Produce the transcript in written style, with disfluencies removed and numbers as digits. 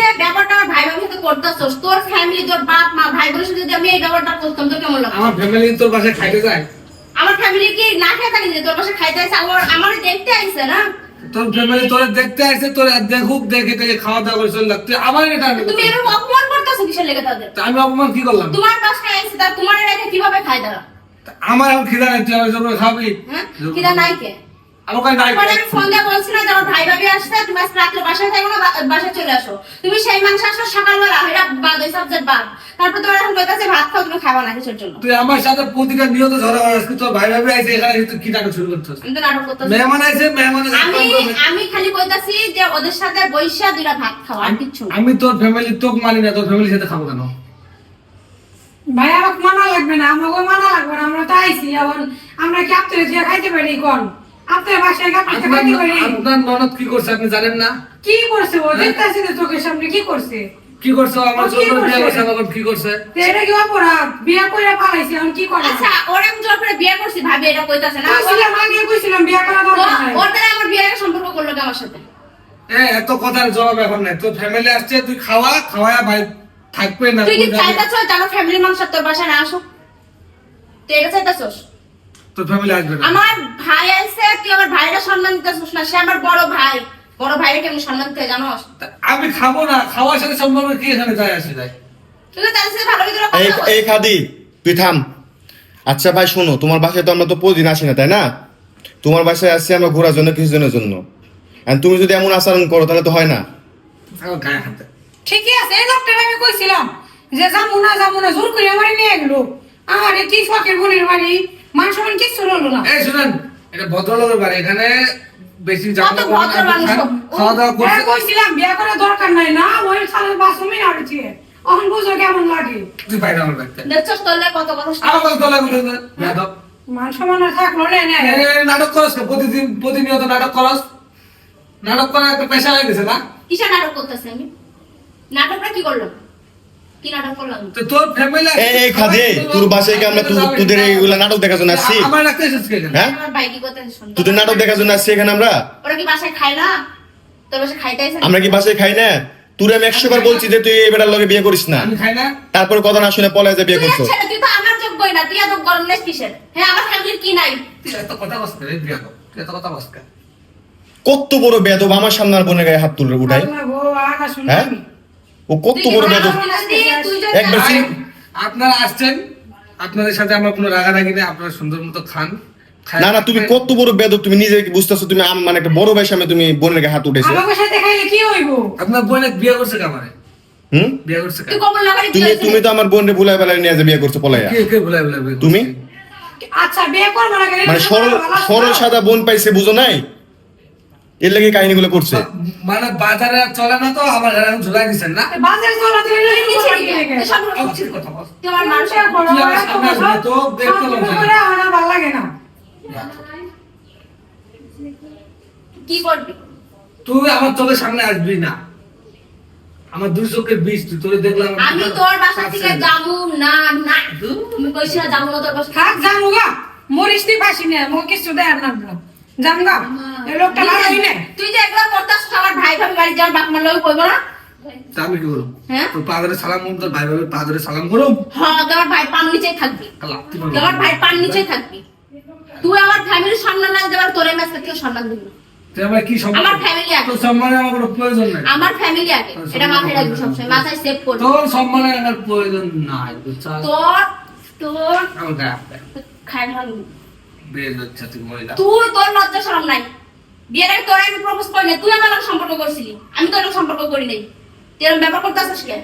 যে ব্যাপারটা আমার ভাই বোনের সাথে করতেছস, তোর ফ্যামিলি, তোর বাপ মা ভাই বোনের সাথে যদি আমি এই ব্যাপারটা করতাম তোর কেমন লাগতো? আমার ফ্যামিলি তোর বাসায় খাইতে যায়? আমার ফ্যামিলি কি না খেয়ে থাকে যে তোর বাসায় খাইতে আসে? আমার দেখতে আইছে না? তোর ফ্যামিলি তোরে দেখতে আসছে, তোর দেখুক, দেখে দেখে খাওয়া দাওয়া করে চলে যাচ্ছে। আমার এটা তুমি এরকম অপমান করতেছো কিসের লেগে তাদের? আমি অপমান কি করলাম? তোমার বাসায় আইছে তার তোমার রেখে কিভাবে খায় তারা? আমার এখন খিদা লাগছে, আমি জন্য খাবি। হ্যাঁ কিরা নাই কে? আমার কাছে নাই। পরে আমি ফোন দিয়ে বলছি না যে আমার ভাই ভাবি আসছে, তুমি আজকে রাত্রে বাসায় থাকো না, বাসায় চলে আসো। তুমি সেই মাংস আসো সকালবেলা, এটা বাদ, ওই সাবজেক্ট বাদ। তারপর তোমার এখন কইতাছে ভাত খাও, তুমি খাবা না কিছুর জন্য। তুই আমার সাথে প্রতিটা নিয়ত ঝগড়া করিস, তোর ভাই ভাবি আইছে এখানে, তুই কি নাটক শুরু করছিস? আমি তো নাটক করতেছি। মেহমান আইছে, মেহমানের আমি খালি কইতাছি যে ওদের সাথে বইসা দুইটা ভাত খাও, আর কিচ্ছু না। আমি তোর ফ্যামিলি তোকে মানি না, তোর ফ্যামিলির সাথে খাবো কেন? ভাই আমাকে মানা লাগবে না, আমাকে মানা লাগবে না, আমরা তো আইছি। এখন আমরা কি আপনার দিয়ে খাইতে পারি? কোন আপনার বাসায় কি আপনি খাইতে পারি? আপনার ননদ কি করছে আপনি জানেন না? কি করছে ও? দেখতেছি তো চোখের সামনে কি করছে। কি করছে? আমার ছোট বিয়ে করছে, আমার কি করছে? তো এটা কি অপরাধ? বিয়ে করে পালাইছে, এখন কি করে? আচ্ছা ওরা আমি জোর করে বিয়ে করছি, ভাবি এটা কইতাছে না? কইছিলাম আগে, কইছিলাম বিয়ে করা দরকার নাই। ওর দ্বারা আমার বিয়ের সম্পর্ক করলো কি আমার সাথে? এত কথার জবাব এখন নাই। তোর ফ্যামিলি আসছে, তুই খাওয়া ভাই থাকবে না। তুই কি চাইতাছ যে আমার ফ্যামিলির মানুষ তোর বাসায় না আসুক? তুই এটা চাইতাছস? তোর ফ্যামিলি আসবে না। আমার ভাই আছে, তুই আমার ভাইরা সম্মান দিতেছস না? সে আমার বড় ভাই, বড় ভাইরা কেমন সম্মান দিতে জানোস? আমি খাবো না, খাওয়ার সাথে সম্পর্ক কি এখানে যায় আসে যায়? তুই তো তাদের সাথে ভালো করে এই কথা বল। এই খাদি তুই থাম। আচ্ছা ভাই শোনো, তোমার বাসায় তো আমরা তো প্রতিদিন আসি না, তাই না? তোমার বাসায় আসছি আমরা ঘোরার জন্য, কিছুদিনের জন্য। আর তুমি যদি এমন আচরণ করো তাহলে তো হয় না। আমার গায়ে হাতে ঠিকই আছে, এই লোকটা আমি কইছিলাম যে যাবো না জোর করে আমার নিয়ে গেলো। আমার কি শখের বোনের বাড়ি, মান সম্মান কিচ্ছু রইলো না। এই শুনেন, এটা ভদ্রলোকের বাড়ি, এখানে বেশি কত ঝামেলা করবেন ভদ্র না। মানুষ। খাওয়া দাওয়া করছে। হ্যাঁ, কইছিলাম বিয়ে করার দরকার নাই না, ওই সালের 5 মিনিট আড়ছে। এখন বুঝো কেমন লাগে। তুই বাইরে আমার বাড়িতে। দেখছস তোলে কত কথা শুনে? আমার কথা তোলা কথা না। বেয়াদব। মান সম্মান আর থাকলো না না। এই নাটক করস না, প্রতিনিয়ত নাটক করস। নাটক করা একটা পেশা হয়ে গেছে না? কিসের নাটক করতেছি আমি? নাটকটা কি করলাম? কি নাটক করলাম? তো তোর ফ্যামিলি এই খাদি তোর বাসায় কি আমরা তোদের এইগুলা নাটক দেখার জন্য আসছি? আমার রাখতে এসেছিস কেন? হ্যাঁ, আমার ভাই কি করতেছে শুন? তোদের নাটক দেখার জন্য আসছি এখানে আমরা। ওরা কি বাসায় খায় না? তোর বাসায় খাইতে আইছে? আমরা কি বাসায় খাই না? তোর আমি 100 বার বলছি যে তুই এই বেটার লগে বিয়ে করিস না, আমি খাই না। তারপর কথা না শুনে পলায় যে বিয়ে তুই করছো। ছেলে, তুই তো আমার যোগ্যই না, তুই এত গরম নেস কিসের? হ্যাঁ আমার ফ্যামিলির কি নাই? তুই এত কথা বলছিস রে বেয়াদব। তুই এত কথা বলছিস কেন? কত বড় বেয়াদব, আমার সামনে আর বোনের গায়ে হাত তুলে উঠাই। আল্লাহ গো, আকাশ হ্যাঁ, শুনলাম। ও কত বড় বেয়াদব। তুই যদি একবার চিন- আপনারা আসছেন, আপনাদের সাথে আমার কোনো রাগারাগি নেই, আপনারা সুন্দর মতো খান। না না, তুমি কত বড় বেয়াদব, তুমি নিজে কি বুঝতেছো? তুমি মানে একটা বড় ভাইয়ের সামনে তুমি বোনের গায়ে হাত উঠেছো। আমাকে সাথে খাইলে কি হইব? আপনার বোনে বিয়ে করছে কামারে? হুম, বিয়ে করছে তুই কামারে? কমল লাগালি তুমি তো আমার বোনরে ভুলাই বেলায় নিয়ে যে বিয়ে করছো পলাইয়া। কে ভুলাই ভুলাই বিয়ে করছে? তুমি আচ্ছা বিয়ে করবো না কেন? মানে সরল সাদা বোন পাইছে, বুঝো নাই? এর লাগে কাহিনীগুলো করছে। মানে বাজারে আর চলে না তো, আমার ঘরে এখন ঝুলাই দিচ্ছেন না? বাজারে চলা দিলে অবশ্যই কথা বল। তুই আমার মানুষ তুই আমার সামনে আসবি তো, দেখতে লজ্জা লাগে। আমার ভালো লাগে না। কি করবি? তুই আমার চোখের সামনে আসবি না। আমার দুই চোখের বিষ, তুই তোরে দেখলাম। আমি তোর বাসা থেকে যাবো না, না তুমি কইছিস না যাবো না তোর বাসা। থাক যাবো গা, মরিস তুই পাসি না, মুখ কিছু দেয় না। যাম গা, এই লোকটা ভালোই না। তুই যে এগুলো করতাছিস, আমার ভাই ভাবি বাড়ি যাওয়ার বাপ মার লোক কইবো না? তা আমি কি করব? হ্যাঁ? তোর পাদরে সালাম করুম, তোর ভাই ভাবে পাদরে সালাম করুম। হ্যাঁ তোমার ভাই পান নিচেই থাকবি। লাত্তি তুই আমার ভাই পান নিচেই থাকবি। তুই আমার ফ্যামিলির সম্মান না দেবার তোর এই ম্যাচকে কেউ সম্মান দিবি না। তুই আমার কি সম্মান? আমার family আছে। তোর সম্মানে আমার কোনো প্রয়োজন নাই। আমার ফ্যামিলি আগে, এটা মাথায় রাখবি সবসময়, মাথায় সেভ করবি। তোর সম্মানে আমার প্রয়োজন নাই, বুঝছস? তোর তোর আমার গায়ে হাত দে। খায় না বিয়ে হচ্ছে তুই মহিলা। তুই, তোর লজ্জা শরম নাই? বিয়ের আগে তোর আমি প্রপোজ করি নাই, তুই আমার লগে সম্পর্ক করছিলি, আমি তোর লগে সম্পর্ক করি নাই। তুই এরকম ব্যাপার করতেছিস কেন?